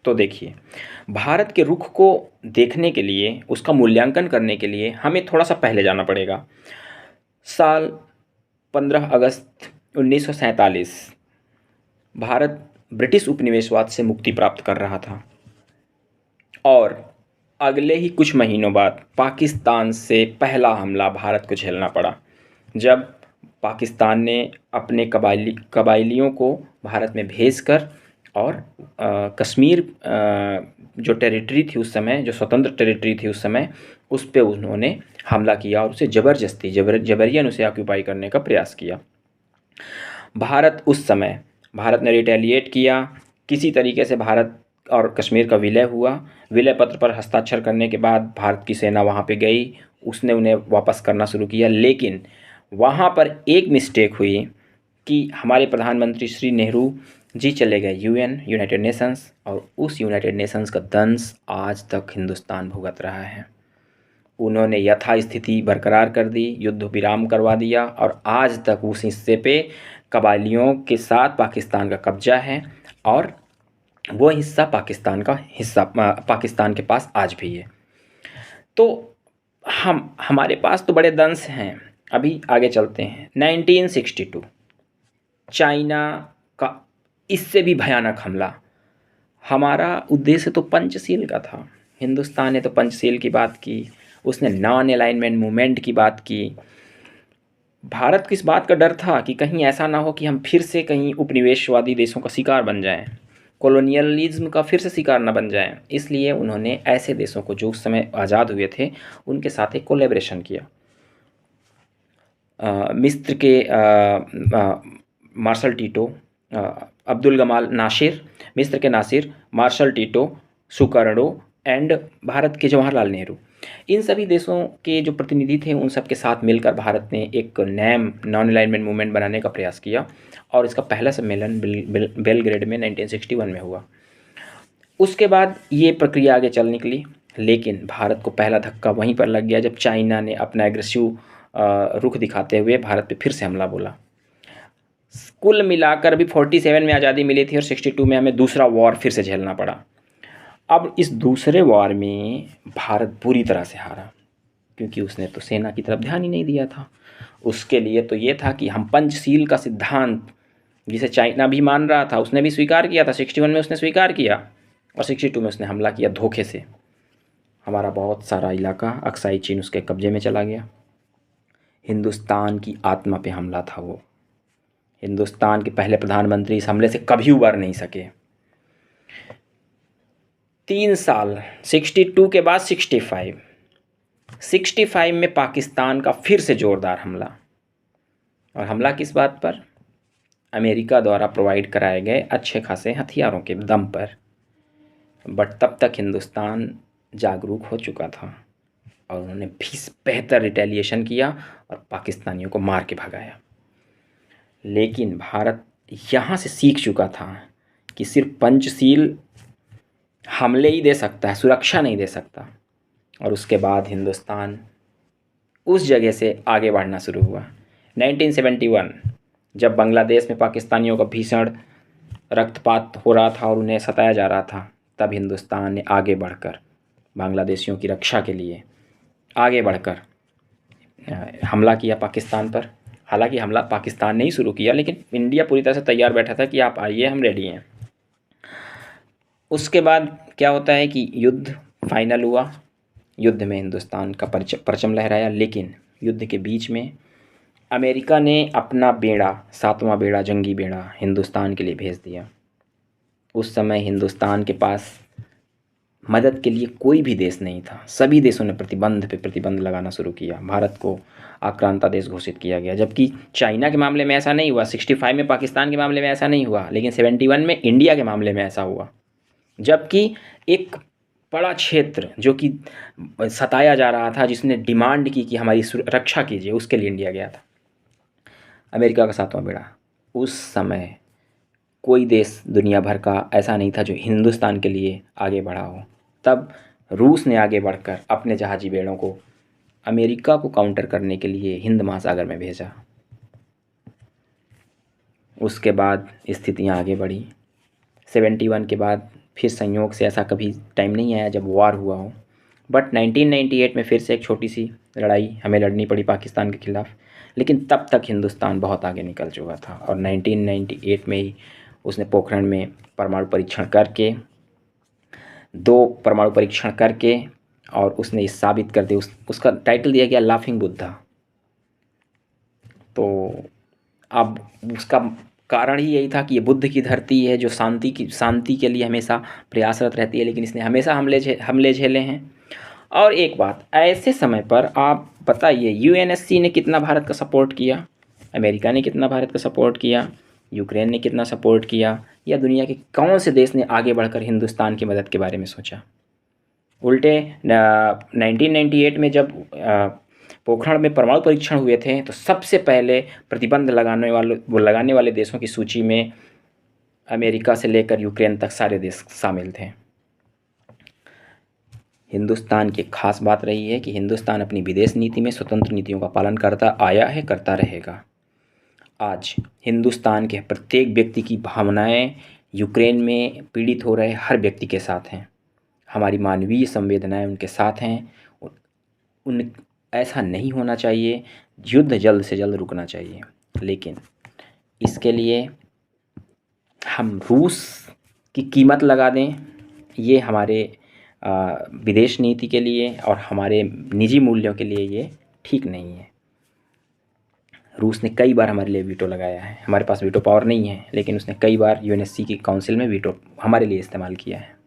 तो देखिए, भारत के रुख को देखने के लिए, उसका मूल्यांकन करने के लिए हमें थोड़ा-सा पहले जाना पड़ेगा। साल 15 अगस्त 1947 भारत ब्रिटिश उपनिवेशवाद से मुक्ति प्राप्त कर रहा था और अगले ही कुछ महीनों बाद पाकिस्तान से पहला हमला भारत को झेलना पड़ा, जब पाकिस्तान ने अपने कबाइलियों को भारत में भेजकर और कश्मीर जो टेरिटरी थी उस समय, जो स्वतंत्र टेरिटरी थी उस समय, उस पे उन्होंने हमला किया और उसे ज़बरदस्ती जबरियन उसे ऑक्यूपाई करने का प्रयास किया। भारत ने रिटेलिएट किया। किसी तरीके से भारत और कश्मीर का विलय हुआ। विलय पत्र पर हस्ताक्षर करने के बाद भारत की सेना वहाँ पे गई, उसने उन्हें वापस करना शुरू किया। लेकिन वहाँ पर एक मिस्टेक हुई कि हमारे प्रधानमंत्री श्री नेहरू जी चले गए यूनाइटेड नेशंस, और उस यूनाइटेड नेशंस का दंश आज तक हिंदुस्तान भुगत रहा है। उन्होंने यथास्थिति बरकरार कर दी, युद्ध विराम करवा दिया और आज तक उस हिस्से पे कबाइलियों के साथ पाकिस्तान का कब्जा है और वो हिस्सा पाकिस्तान के पास आज भी है। तो हमारे पास तो बड़े दंश हैं। अभी आगे चलते हैं। 1962 चाइना का इससे भी भयानक हमला। हमारा उद्देश्य तो पंचशील का था। हिंदुस्तान ने तो पंचशील की बात की, उसने नॉन अलाइनमेंट मूवमेंट की बात की। भारत को इस बात का डर था कि कहीं ऐसा ना हो कि हम फिर से कहीं उपनिवेशवादी देशों का शिकार बन जाएं, कॉलोनियलिज्म का फिर से शिकार न बन जाएं। इसलिए उन्होंने ऐसे देशों को जो उस समय आज़ाद हुए थे उनके साथ एक कोलैबोरेशन किया। मिस्र के Marshal Tito, Abdul Gamal Nasser, मिस्र के Nasser, Marshal Tito, Sukarno and Bharat के जवाहरलाल नेहरू, इन सभी देशों के जो प्रतिनिधि थे उन सब के साथ मिलकर भारत ने एक नैम नॉन अलाइनमेंट मूवमेंट बनाने का प्रयास किया और इसका पहला सम्मेलन बेलग्रेड में 1961 में हुआ। उसके बाद ये प्रक्रिया आगे चल निकली, लेकिन भारत को पहला धक्का वहीं पर लग गया जब चाइना ने अपना एग्रेसिव रुख दिखाते हुए भारत पे फिर से हमला बोला। कुल मिलाकर भी 47 में आज़ादी मिली थी और 62 में हमें दूसरा वॉर फिर से झेलना पड़ा। अब इस दूसरे वॉर में भारत बुरी तरह से हारा, क्योंकि उसने तो सेना की तरफ ध्यान ही नहीं दिया था। उसके लिए तो ये था कि हम पंचशील का सिद्धांत, जिसे चाइना भी मान रहा था, उसने भी स्वीकार किया था। 61 में उसने स्वीकार किया और 62 में उसने हमला किया धोखे से। हमारा बहुत सारा इलाका अक्साई चीन उसके कब्जे में चला गया। हिंदुस्तान की आत्मा पे हमला था वो। हिंदुस्तान के पहले प्रधानमंत्री इस हमले से कभी उबर नहीं सके। 3 साल 62 के बाद 65 में पाकिस्तान का फिर से ज़ोरदार हमला। और हमला किस बात पर? अमेरिका द्वारा प्रोवाइड कराए गए अच्छे खासे हथियारों के दम पर। बट तब तक हिंदुस्तान जागरूक हो चुका था और उन्होंने भी बेहतर रिटेलिएशन किया और पाकिस्तानियों को मार के भगाया। लेकिन भारत यहाँ से सीख चुका था कि सिर्फ पंचशील हमले ही दे सकता है, सुरक्षा नहीं दे सकता। और उसके बाद हिंदुस्तान उस जगह से आगे बढ़ना शुरू हुआ। 1971 जब बांग्लादेश में पाकिस्तानियों का भीषण रक्तपात हो रहा था और उन्हें सताया जा रहा था, तब हिंदुस्तान ने आगे बढ़कर बांग्लादेशियों की रक्षा के लिए आगे बढ़कर हमला किया पाकिस्तान पर। हालांकि हमला पाकिस्तान ने ही शुरू किया, लेकिन इंडिया पूरी तरह से तैयार बैठा था कि आप आइए, हम रेडी हैं। उसके बाद क्या होता है कि युद्ध फाइनल हुआ। युद्ध में हिंदुस्तान का परचम लहराया, लेकिन युद्ध के बीच में अमेरिका ने अपना बेड़ा, 7वां बेड़ा, जंगी बेड़ा हिंदुस्तान के लिए भेज दिया। उस समय हिंदुस्तान के पास मदद के लिए कोई भी देश नहीं था। सभी देशों ने प्रतिबंध पे प्रतिबंध लगाना शुरू किया। भारत को आक्रांता देश घोषित किया गया, जबकि चाइना के मामले में ऐसा नहीं हुआ। 65 में पाकिस्तान के मामले में ऐसा नहीं हुआ, लेकिन 71 में इंडिया के मामले में ऐसा हुआ। जबकि एक बड़ा क्षेत्र जो कि सताया जा रहा था, जिसने डिमांड की कि हमारी रक्षा कीजिए, उसके लिए इंडिया गया था। अमेरिका का 7वां बेड़ा। उस समय कोई देश दुनिया भर का ऐसा नहीं था जो हिंदुस्तान के लिए आगे बढ़ा हो। तब रूस ने आगे बढ़कर अपने जहाजी बेड़ों को अमेरिका को काउंटर करने के लिए हिंद महासागर में भेजा। उसके बाद स्थितियां आगे बढ़ी। 71 के बाद फिर संयोग से ऐसा कभी टाइम नहीं आया जब वार हुआ हो, बट 1998 में फिर से एक छोटी सी लड़ाई हमें लड़नी पड़ी पाकिस्तान के ख़िलाफ़, लेकिन तब तक हिंदुस्तान बहुत आगे निकल चुका था और 1998 में ही उसने पोखरण में परमाणु परीक्षण करके 2 परमाणु परीक्षण करके और उसने ये साबित कर दिया, उसका टाइटल दिया गया लाफिंग बुद्धा। तो अब उसका कारण ही यही था कि ये बुद्ध की धरती है जो शांति के लिए हमेशा प्रयासरत रहती है, लेकिन इसने हमेशा हमले झेले हैं। और एक बात, ऐसे समय पर आप बताइए यूएनएससी ने कितना भारत का सपोर्ट किया, अमेरिका ने कितना भारत का सपोर्ट किया, यूक्रेन ने कितना सपोर्ट किया, या दुनिया के कौन से देश ने आगे बढ़कर हिंदुस्तान की मदद के बारे में सोचा। उल्टे 1998 में जब पोखरण में परमाणु परीक्षण हुए थे तो सबसे पहले प्रतिबंध लगाने वाले देशों की सूची में अमेरिका से लेकर यूक्रेन तक सारे देश शामिल थे। हिंदुस्तान की खास बात रही है कि हिंदुस्तान अपनी विदेश नीति में स्वतंत्र नीतियों का पालन करता आया है, करता रहेगा। आज हिंदुस्तान के प्रत्येक व्यक्ति की भावनाएं यूक्रेन में पीड़ित हो रहे हर व्यक्ति के साथ हैं, हमारी मानवीय संवेदनाएं उनके साथ हैं। उन ऐसा नहीं होना चाहिए, युद्ध जल्द से जल्द रुकना चाहिए, लेकिन इसके लिए हम रूस की कीमत लगा दें, ये हमारे विदेश नीति के लिए और हमारे निजी मूल्यों के लिए ये ठीक नहीं है। रूस ने कई बार हमारे लिए वीटो लगाया है, हमारे पास वीटो पावर नहीं है, लेकिन उसने कई बार यूएनएससी की काउंसिल में वीटो हमारे लिए इस्तेमाल किया है।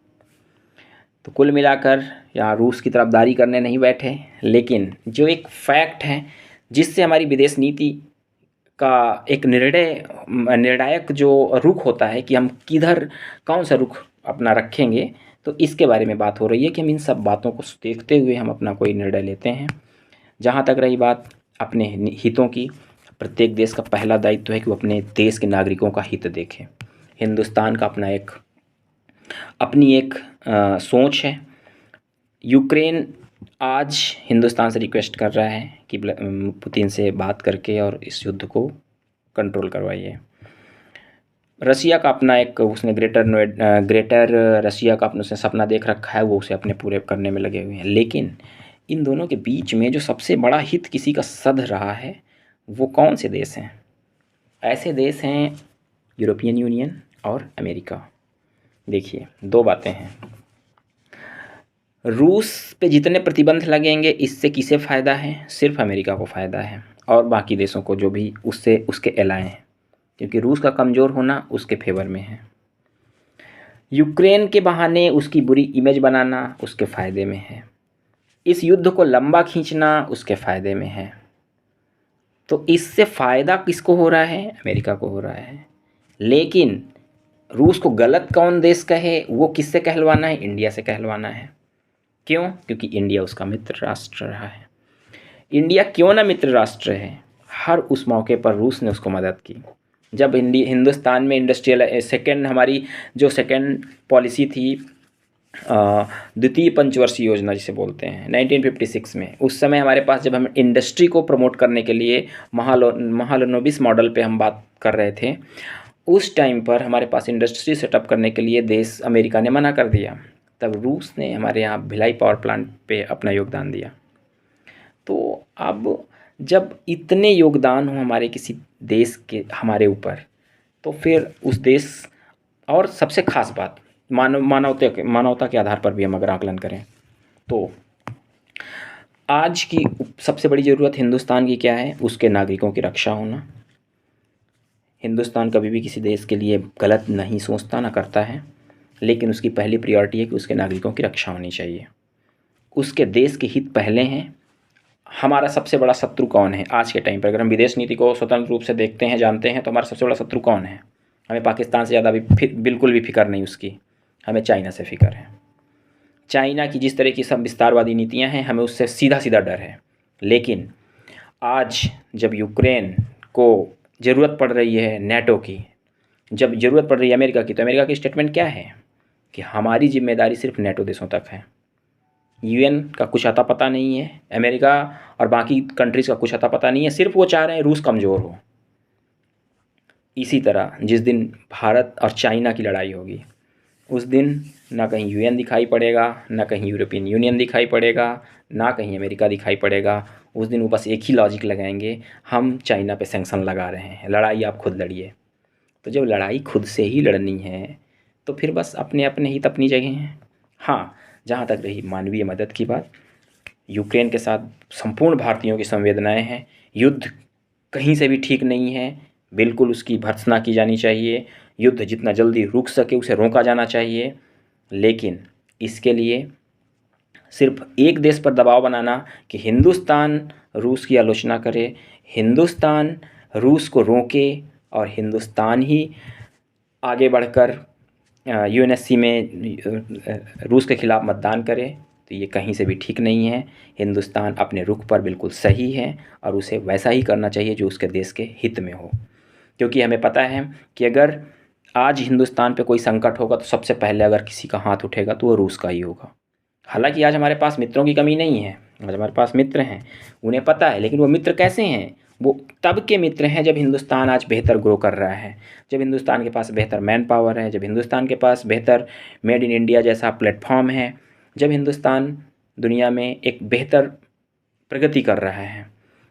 तो कुल मिलाकर यहाँ रूस की तरफदारी करने नहीं बैठे, लेकिन जो एक फैक्ट है जिससे हमारी विदेश नीति का एक निर्णायक जो रुख होता है कि हम किधर कौन सा रुख अपना रखेंगे, तो इसके बारे में बात हो रही है कि हम इन सब बातों को देखते हुए हम अपना कोई निर्णय लेते हैं। जहाँ तक रही बात अपने हितों की, प्रत्येक देश का पहला दायित्व है कि वो अपने देश के नागरिकों का हित देखे। हिंदुस्तान का अपनी एक सोच है। यूक्रेन आज हिंदुस्तान से रिक्वेस्ट कर रहा है कि पुतिन से बात करके और इस युद्ध को कंट्रोल करवाइए। रसिया का अपना एक उसने ग्रेटर रसिया का अपने उसने सपना देख रखा है, वो उसे अपने पूरे करने में लगे हुए हैं। लेकिन इन दोनों के बीच में जो सबसे बड़ा हित किसी का सध रहा है वो कौन से देश हैं? ऐसे देश हैं यूरोपियन यूनियन और अमेरिका। देखिए 2 बातें हैं, रूस पे जितने प्रतिबंध लगेंगे इससे किसे फ़ायदा है? सिर्फ अमेरिका को फ़ायदा है और बाकी देशों को जो भी उसके एलाए हैं, क्योंकि रूस का कमज़ोर होना उसके फेवर में है। यूक्रेन के बहाने उसकी बुरी इमेज बनाना उसके फ़ायदे में है। इस युद्ध को लंबा खींचना उसके फ़ायदे में है। तो इससे फ़ायदा किसको हो रहा है? अमेरिका को हो रहा है। लेकिन रूस को गलत कौन देश कहे, वो किससे कहलवाना है? इंडिया से कहलवाना है। क्यों? क्योंकि इंडिया उसका मित्र राष्ट्र रहा है। इंडिया क्यों ना मित्र राष्ट्र है, हर उस मौके पर रूस ने उसको मदद की। जब हिंदुस्तान में इंडस्ट्रियल हमारी जो सेकेंड पॉलिसी थी, द्वितीय पंचवर्षीय योजना जिसे बोलते हैं, 1956 में, उस समय हमारे पास जब हम इंडस्ट्री को प्रमोट करने के लिए महालनोबिस मॉडल पे हम बात कर रहे थे, उस टाइम पर हमारे पास इंडस्ट्री सेटअप करने के लिए देश अमेरिका ने मना कर दिया। तब रूस ने हमारे यहाँ भिलाई पावर प्लांट पे अपना योगदान दिया। तो अब जब इतने योगदान हो हमारे किसी देश के हमारे ऊपर, तो फिर उस देश, और सबसे खास बात मानवता के आधार पर भी हम अगर आकलन करें तो आज की सबसे बड़ी ज़रूरत हिंदुस्तान की क्या है? उसके नागरिकों की रक्षा होना। हिंदुस्तान कभी भी किसी देश के लिए गलत नहीं सोचता, ना करता है, लेकिन उसकी पहली प्रायोरिटी है कि उसके नागरिकों की रक्षा होनी चाहिए, उसके देश के हित पहले हैं। हमारा सबसे बड़ा शत्रु कौन है आज के टाइम पर? अगर हम विदेश नीति को स्वतंत्र रूप से देखते हैं, जानते हैं, तो हमारा सबसे बड़ा शत्रु कौन है? हमें पाकिस्तान से ज़्यादा भी बिल्कुल भी फिक्र नहीं उसकी, हमें चाइना से फिक्र है। चाइना की जिस तरह की सब विस्तारवादी नीतियां हैं, हमें उससे सीधा सीधा डर है। लेकिन आज जब यूक्रेन को ज़रूरत पड़ रही है नेटो की, जब ज़रूरत पड़ रही है अमेरिका की, तो अमेरिका की स्टेटमेंट क्या है कि हमारी जिम्मेदारी सिर्फ नेटो देशों तक है, यूएन का कुछ अता पता नहीं है, अमेरिका और बाकी कंट्रीज़ का कुछ अता पता नहीं है, सिर्फ वो चाह रहे हैं रूस कमज़ोर हो। इसी तरह जिस दिन भारत और चाइना की लड़ाई होगी, उस दिन ना कहीं यूएन दिखाई पड़ेगा, ना कहीं यूरोपियन यूनियन दिखाई पड़ेगा, ना कहीं अमेरिका दिखाई पड़ेगा। उस दिन वो बस एक ही लॉजिक लगाएंगे, हम चाइना पे सैंक्शन लगा रहे हैं, लड़ाई आप खुद लड़िए। तो जब लड़ाई खुद से ही लड़नी है तो फिर बस अपने अपने हित अपनी जगह हैं। हाँ, जहाँ तक रही मानवीय मदद की बात, यूक्रेन के साथ संपूर्ण भारतीयों की संवेदनाएं हैं। युद्ध कहीं से भी ठीक नहीं है, बिल्कुल उसकी भर्त्सना की जानी चाहिए। युद्ध जितना जल्दी रुक सके उसे रोका जाना चाहिए, लेकिन इसके लिए सिर्फ एक देश पर दबाव बनाना कि हिंदुस्तान रूस की आलोचना करे, हिंदुस्तान रूस को रोके और हिंदुस्तान ही आगे बढ़कर यूएनएससी में रूस के खिलाफ़ मतदान करे, तो ये कहीं से भी ठीक नहीं है। हिंदुस्तान अपने रुख पर बिल्कुल सही है और उसे वैसा ही करना चाहिए जो उसके देश के हित में हो, क्योंकि हमें पता है कि अगर आज हिंदुस्तान पे कोई संकट होगा तो सबसे पहले अगर किसी का हाथ उठेगा तो वो रूस का ही होगा। हालांकि आज हमारे पास मित्रों की कमी नहीं है, आज हमारे पास मित्र हैं, उन्हें पता है, लेकिन वो मित्र कैसे हैं? वो तब के मित्र हैं जब हिंदुस्तान आज बेहतर ग्रो कर रहा है, जब हिंदुस्तान के पास बेहतर मैन पावर है, जब हिंदुस्तान के पास बेहतर मेड इन इंडिया जैसा प्लेटफॉर्म है, जब हिंदुस्तान दुनिया में एक बेहतर प्रगति कर रहा है।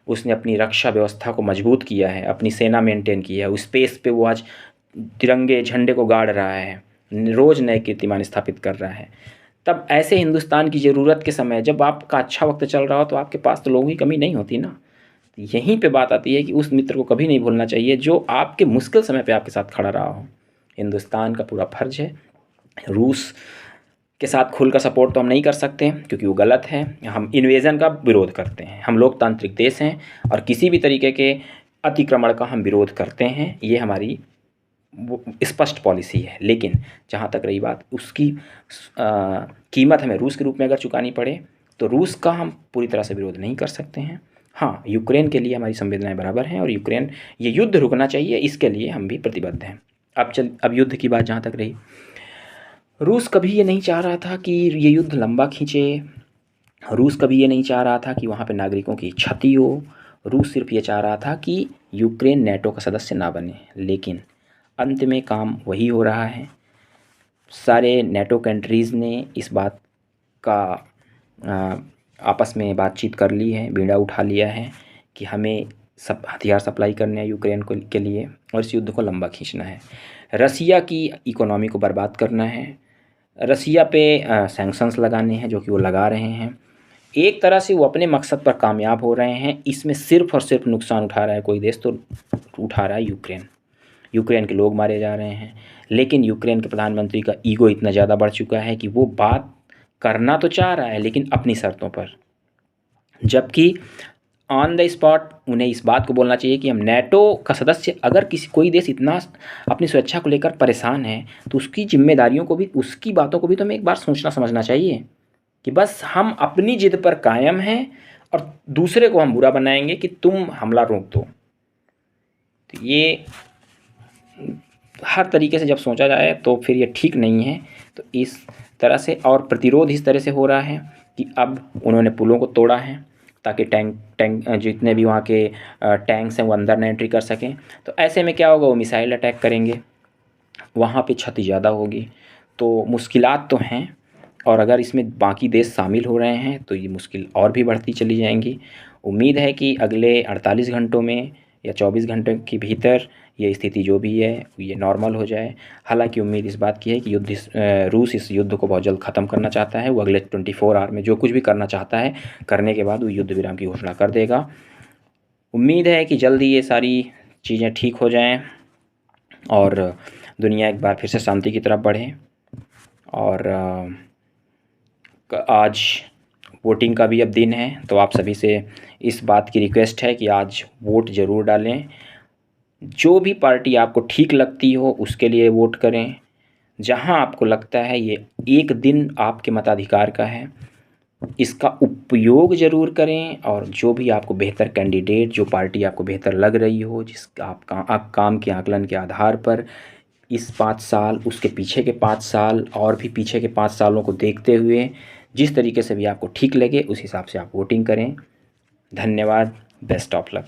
उसने अपनी रक्षा व्यवस्था को मजबूत किया है, अपनी सेना मेंटेन की है, उस स्पेस पे वो आज तिरंगे झंडे को गाड़ रहा है, रोज़ नए कीर्तिमान स्थापित कर रहा है। तब ऐसे हिंदुस्तान की ज़रूरत के समय जब आपका अच्छा वक्त चल रहा हो तो आपके पास तो लोगों की कमी नहीं होती ना। यहीं पे बात आती है कि उस मित्र को कभी नहीं भूलना चाहिए जो आपके मुश्किल समय पे आपके साथ खड़ा रहा हो। हिंदुस्तान का पूरा फर्ज है, रूस के साथ खुलकर सपोर्ट तो हम नहीं कर सकते क्योंकि वो गलत है। हम इन्वेजन का विरोध करते हैं, हम लोकतांत्रिक देश हैं और किसी भी तरीके के अतिक्रमण का हम विरोध करते हैं, ये हमारी वो स्पष्ट पॉलिसी है। लेकिन जहाँ तक रही बात उसकी कीमत हमें रूस के रूप में अगर चुकानी पड़े तो रूस का हम पूरी तरह से विरोध नहीं कर सकते हैं। हाँ, यूक्रेन के लिए हमारी संवेदनाएं बराबर हैं और यूक्रेन ये युद्ध रुकना चाहिए, इसके लिए हम भी प्रतिबद्ध हैं। अब युद्ध की बात जहाँ तक रही, रूस कभी ये नहीं चाह रहा था कि ये युद्ध लंबा खींचे, रूस कभी ये नहीं चाह रहा था कि वहाँ पे नागरिकों की क्षति हो। रूस सिर्फ ये चाह रहा था कि यूक्रेन नेटो का सदस्य ना बने, लेकिन अंत में काम वही हो रहा है। सारे नेटो कंट्रीज़ ने इस बात का आपस में बातचीत कर ली है, बीड़ा उठा लिया है कि हमें सब हथियार सप्लाई करने हैं यूक्रेन को के लिए और इस युद्ध को लंबा खींचना है। रसिया की इकोनॉमी को बर्बाद करना है, रसिया पे सैंक्शंस लगाने हैं जो कि वो लगा रहे हैं। एक तरह से वो अपने मकसद पर कामयाब हो रहे हैं। इसमें सिर्फ और सिर्फ नुकसान उठा रहा है कोई देश, तो उठा रहा है यूक्रेन। यूक्रेन के लोग मारे जा रहे हैं, लेकिन यूक्रेन के प्रधानमंत्री का ईगो इतना ज़्यादा बढ़ चुका है कि वो बात करना तो चाह रहा है लेकिन अपनी शर्तों पर, जबकि ऑन द स्पॉट उन्हें इस बात को बोलना चाहिए कि हम नेटो का सदस्य, अगर कोई देश इतना अपनी सुरक्षा को लेकर परेशान है तो उसकी जिम्मेदारियों को भी, उसकी बातों को भी तो हमें एक बार सोचना समझना चाहिए कि बस हम अपनी जिद पर कायम हैं और दूसरे को हम बुरा बनाएंगे कि तुम हमला रोक दो। तो ये हर तरीके से जब सोचा जाए तो फिर ये ठीक नहीं है। तो इस तरह से और प्रतिरोध इस तरह से हो रहा है कि अब उन्होंने पुलों को तोड़ा है ताकि टैंक जितने भी वहाँ के टैंक्स हैं वो अंदर न एंट्री कर सकें। तो ऐसे में क्या होगा, वो मिसाइल अटैक करेंगे, वहाँ पे क्षति ज़्यादा होगी। तो मुश्किलात तो हैं और अगर इसमें बाकी देश शामिल हो रहे हैं तो ये मुश्किल और भी बढ़ती चली जाएंगी। उम्मीद है कि अगले 48 घंटों में या 24 घंटे के भीतर ये स्थिति जो भी है ये नॉर्मल हो जाए। हालांकि उम्मीद इस बात की है कि रूस इस युद्ध को बहुत जल्द ख़त्म करना चाहता है। वो अगले 24 आवर में जो कुछ भी करना चाहता है करने के बाद वो युद्ध विराम की घोषणा कर देगा। उम्मीद है कि जल्दी ये सारी चीज़ें ठीक हो जाएं और दुनिया एक बार फिर से शांति की तरफ बढ़े। और आज वोटिंग का भी अब दिन है, तो आप सभी से इस बात की रिक्वेस्ट है कि आज वोट ज़रूर डालें। जो भी पार्टी आपको ठीक लगती हो उसके लिए वोट करें। जहां आपको लगता है ये एक दिन आपके मताधिकार का है, इसका उपयोग ज़रूर करें। और जो भी आपको बेहतर कैंडिडेट, जो पार्टी आपको बेहतर लग रही हो, जिसका आप काम के आकलन के आधार पर इस 5 साल, उसके पीछे के 5 साल और भी पीछे के 5 सालों को देखते हुए जिस तरीके से भी आपको ठीक लगे उस हिसाब से आप वोटिंग करें। धन्यवाद। Best of luck.